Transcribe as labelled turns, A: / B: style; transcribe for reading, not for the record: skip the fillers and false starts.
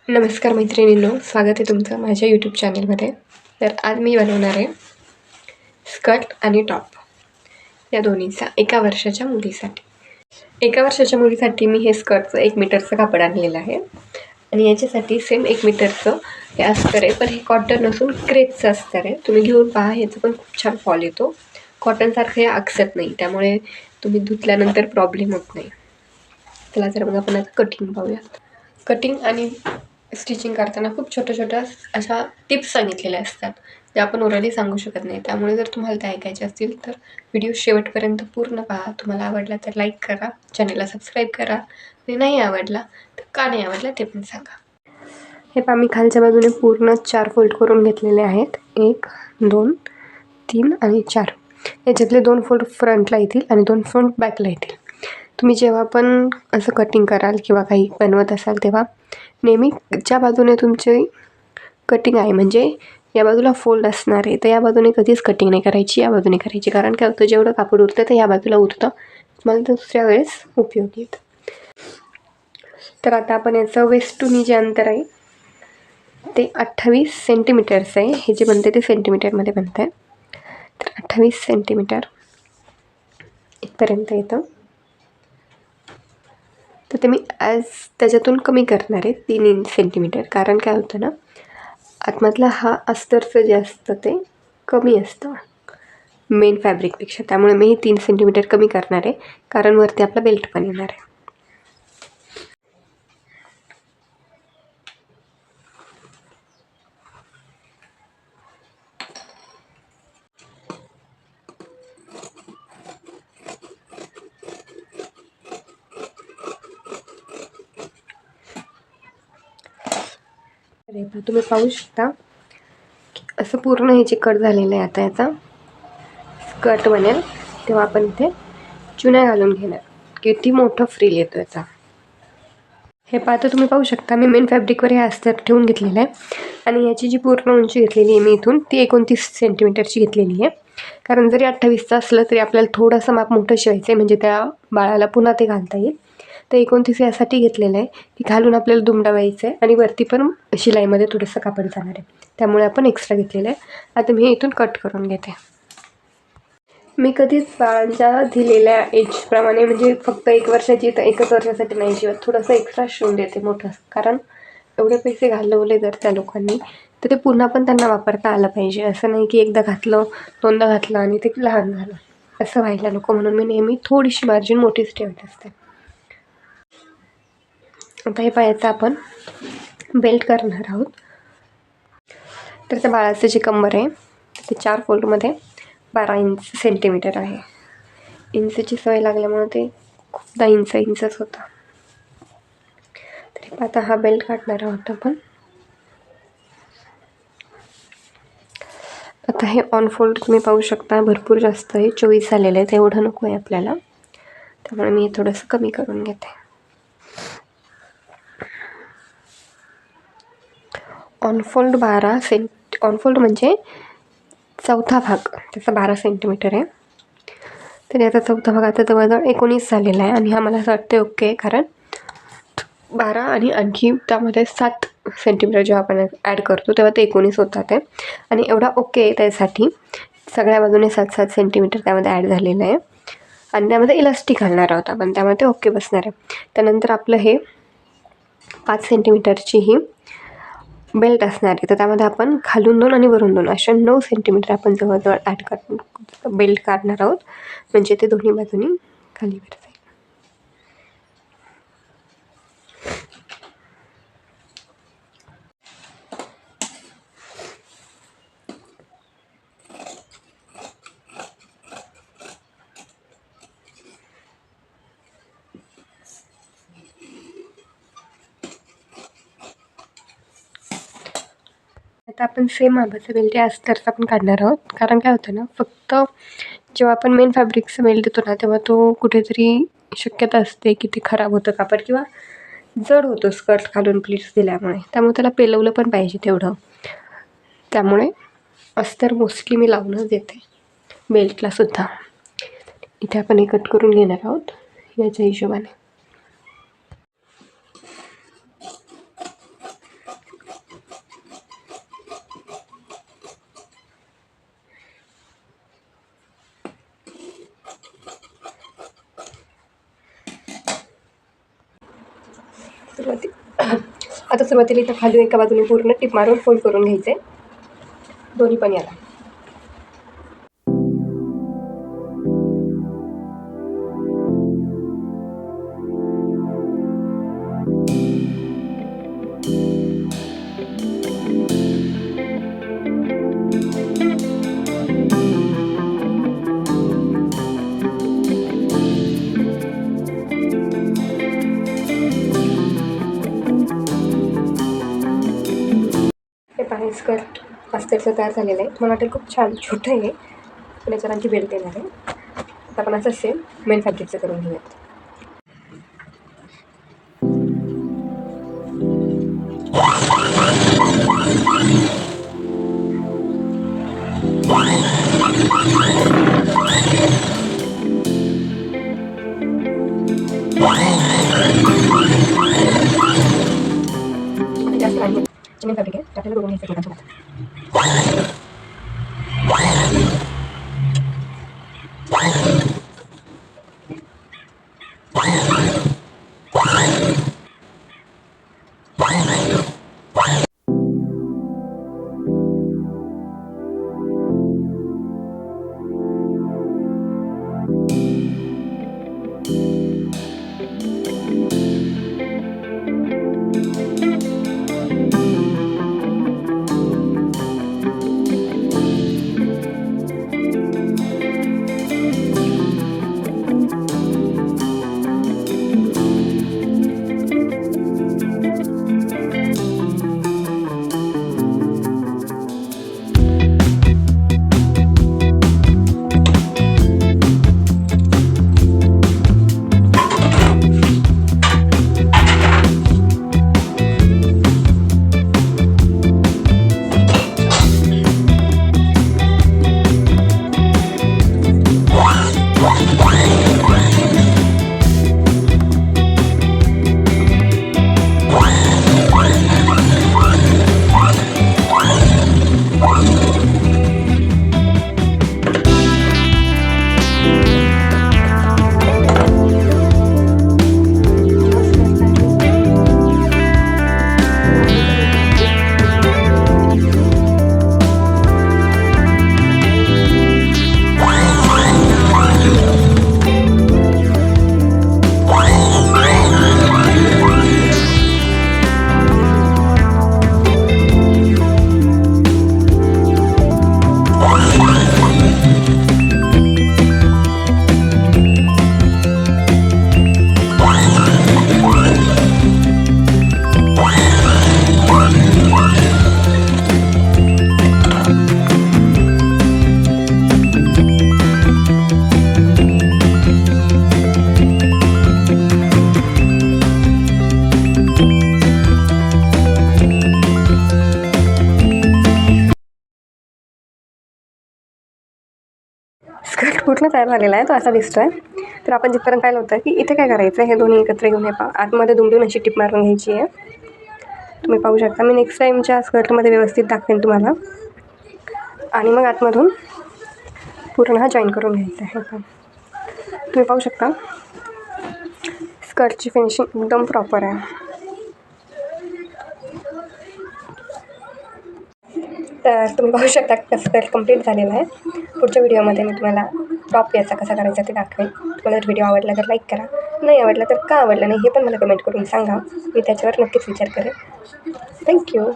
A: नमस्कार मैत्रिणींनो, स्वागत आहे तुमचं माझ्या यूट्यूब चॅनलमध्ये. तर आज मी बनवणार आहे स्कर्ट आणि टॉप या दोन्हीचा एका वर्षाच्या मुलीसाठी. एका वर्षाच्या मुलीसाठी मी हे स्कर्टचं 1 मीटरचं कापड आणलेलं आहे आणि याच्यासाठी सेम 1 मीटरचं हे अस्तर आहे, पण हे कॉटन नसून क्रेपचं अस्तर आहे. तुम्ही घेऊन पहा, ह्याचं पण खूप छान फॉल येतो. कॉटनसारखं हे आकसत नाही, त्यामुळे तुम्ही धुतल्यानंतर प्रॉब्लेम होत नाही. चला तर मग आपण आता कटिंग पाहूयात. कटिंग आणि स्टिचिंग करताना खूप छोट्या अशा टिप्स सांगितलेल्या असतात, ज्या आपण ओरली सांगू शकत नाही. त्यामुळे जर तुम्हाला त्या ऐकायच्या असतील तर व्हिडिओ शेवटपर्यंत पूर्ण पहा. तुम्हाला आवडला तर लाईक करा, चॅनलला सबस्क्राईब करा. आणि नाही आवडला तर का नाही आवडला ते पण सांगा. हे पहा, मी खालच्या बाजूने पूर्ण 4 फोल्ड करून घेतलेले आहेत. 1 2 3 आणि 4. याच्यातले 2 फोल्ड फ्रंटला येतील आणि 2 फोल्ड बॅकला येतील. तुम्ही जेव्हा पण असं कटिंग कराल किंवा काही बनवत असाल तेव्हा नेहमी ज्या बाजूने तुमची कटिंग आहे, म्हणजे या बाजूला फोल्ड असणार आहे, तर या बाजूने कधीच कटिंग नाही करायची, या बाजूने करायची. कारण काय होतं, जेवढं कापड उरतं ते या बाजूला उरतं, तुम्हाला दुसऱ्या वेळेस उपयोगी येतं. तर आता आपण याचं वेस्ट टू नी जे अंतर आहे ते 28 सेंटीमीटरचं आहे. हे जे बनते ते सेंटीमीटरमध्ये बनतं आहे. तर 28 सेंटीमीटर इथपर्यंत येतं. तर ते मी आज त्याच्यातून कमी करणार आहे 3 सेंटीमीटर. कारण काय होतं ना, आतमधला हा अस्तरचं जे असतं ते कमी असतं मेन फॅब्रिकपेक्षा. त्यामुळे मी 3 सेंटीमीटर कमी करणार आहे, कारण वरती आपला बेल्ट पण येणार आहे. तुम्ही पाहू शकता की असं पूर्ण हे जे कट झालेलं आहे. आता याचा स्कर्ट बनेल तेव्हा आपण इथे चुन्या घालून घेणार. किती मोठं फ्रिल येतो याचा. हे पाहता तुम्ही पाहू शकता, मी मेन फॅब्रिकवर हे अस्तर ठेवून घेतलेलं आहे आणि याची जी पूर्ण उंची घेतलेली आहे मी इथून, ती 29 सेंटीमीटरची घेतलेली आहे. कारण जरी 28चं असलं तरी आपल्याला थोडंसं माप मोठं शिवायचं आहे, म्हणजे त्या बाळाला पुन्हा ते घालता येईल. तर 29 यासाठी घेतलेलं आहे की घालून आपल्याला दुमडावायचं आहे आणि वरती पण शिलाईमध्ये थोडंसं कापड जाणार आहे, त्यामुळे आपण एक्स्ट्रा घेतलेलं आहे. आता मी इथून कट करून घेते. मी कधीच बाळांच्या दिलेल्या एजप्रमाणे, म्हणजे फक्त 1 वर्षाची तर 1च वर्षासाठी नाही शिवत, थोडंसं एक्स्ट्रा शिवून देते मोठं. कारण एवढे पैसे घालवले जर त्या लोकांनी, तर ते पुन्हा पण त्यांना वापरता आलं पाहिजे. असं नाही की एकदा घातलं, दोनदा घातलं आणि ते लहान झालं, असं व्हायला नको. म्हणून मी नेहमी थोडीशी मार्जिन मोठीच ठेवत असते. आता हे पायाचं आपण बेल्ट करणार आहोत. तर त्या बाळाचं जे कंबर आहे ते 4 फोल्डमध्ये 12 सेंटीमीटर आहे. इंचची सवय लागल्यामुळे ते खूपदा इंचच होता. तरी आता हा बेल्ट काढणार आहोत आपण. आता हे ऑन फोल्ड तुम्ही पाहू शकता, भरपूर जास्त आहे, 24 झालेलं आहे. तेवढं नको आहे आपल्याला, त्यामुळे मी हे थोडंसं कमी करून घेते. ऑन फोल्ड ऑन फोल्ड म्हणजे चौथा भाग, त्याचा 12 सेंटीमीटर आहे. तर याचा चौथा भाग आता जवळजवळ 19 झालेला आहे आणि हा मला असं वाटतं ओके आहे. कारण 12 आणि आणखी त्यामध्ये 7 सेंटीमीटर जेव्हा आपण ॲड करतो तेव्हा ते 19 होतात आहे. आणि एवढा ओके आहे त्यासाठी सगळ्या बाजूने 7-7 सेंटीमीटर त्यामध्ये ॲड झालेलं आहे. आणि त्यामध्ये इलास्टिक घालणार आहोत आपण, त्यामुळे ते ओके बसणार आहे. त्यानंतर आपलं हे 5 सेंटीमीटरची ही बेल्ट असणार आहे. तर त्यामध्ये आपण खालून 2 आणि वरून 2 अशा 9 सेंटीमीटर आपण जवळजवळ ॲड करून बेल्ट काढणार आहोत, म्हणजे ते दोन्ही बाजूनी खालीवर जाईल. आता आपण सेम मापाचं बेल्ट या अस्तरचा पण काढणार आहोत. कारण काय होतं ना, फक्त जेव्हा आपण मेन फॅब्रिकचं बेल्ट देतो ना, तेव्हा तो कुठेतरी शक्यता असते की ते खराब होतं कापड किंवा जड होतो स्कर्ट खालून प्लीट्स दिल्यामुळे. त्यामुळे त्याला पेलवलं पण पाहिजे तेवढं. त्यामुळे अस्तर मोस्टली मी लावूनच देते बेल्टलासुद्धा. इथे आपण हे कट करून घेणार आहोत याच्या हिशोबाने. आता सुरुवातीला इथं खाली एका बाजूने पूर्ण टिप मारून फोल्ड करून घ्यायचे दोन्ही पण याला. स्कर्ट अस्तरचं तयार झालेलं आहे. मला वाटेल खूप छान छोटं आहे पण याच्यावर आणखी बेल्ट येणार आहे. आता आपण असं सेम मेन फॅब्रिकचं करून घेऊयात. जास्त नाही मेन फॅब्रिक आहे आपल्याला बघून घ्यायचं कोणासोबत. स्कर्ट पूर्ण तयार झालेला आहे तो असा दिसतोय. तर आपण जिथपर्यंत पाहिलं होतं की इथे काय करायचं आहे, हे दोन्ही एकत्र घेऊन हे आतमध्ये दुमडून अशी टिप मारून घ्यायची आहे. तुम्ही पाहू शकता. मी नेक्स्ट टाईमच्या स्कर्टमध्ये व्यवस्थित दाखवेन तुम्हाला. आणि मग आतमधून पूर्ण हा जॉईन करून घ्यायचा आहे. पण तुम्ही पाहू शकता स्कर्टची फिनिशिंग एकदम प्रॉपर आहे. तर तुम्ही पाहू शकता स्कर्ट कंप्लीट झालेला आहे. पुढच्या व्हिडिओमध्ये मी तुम्हाला टॉप याचा कसा करायचा ते दाखवेन. तुम्हाला जर व्हिडिओ आवडला तर लाईक करा, नाही आवडला तर का आवडला नाही हे पण मला कमेंट करून सांगा. मी त्याच्यावर नक्कीच विचार करेन. थँक्यू.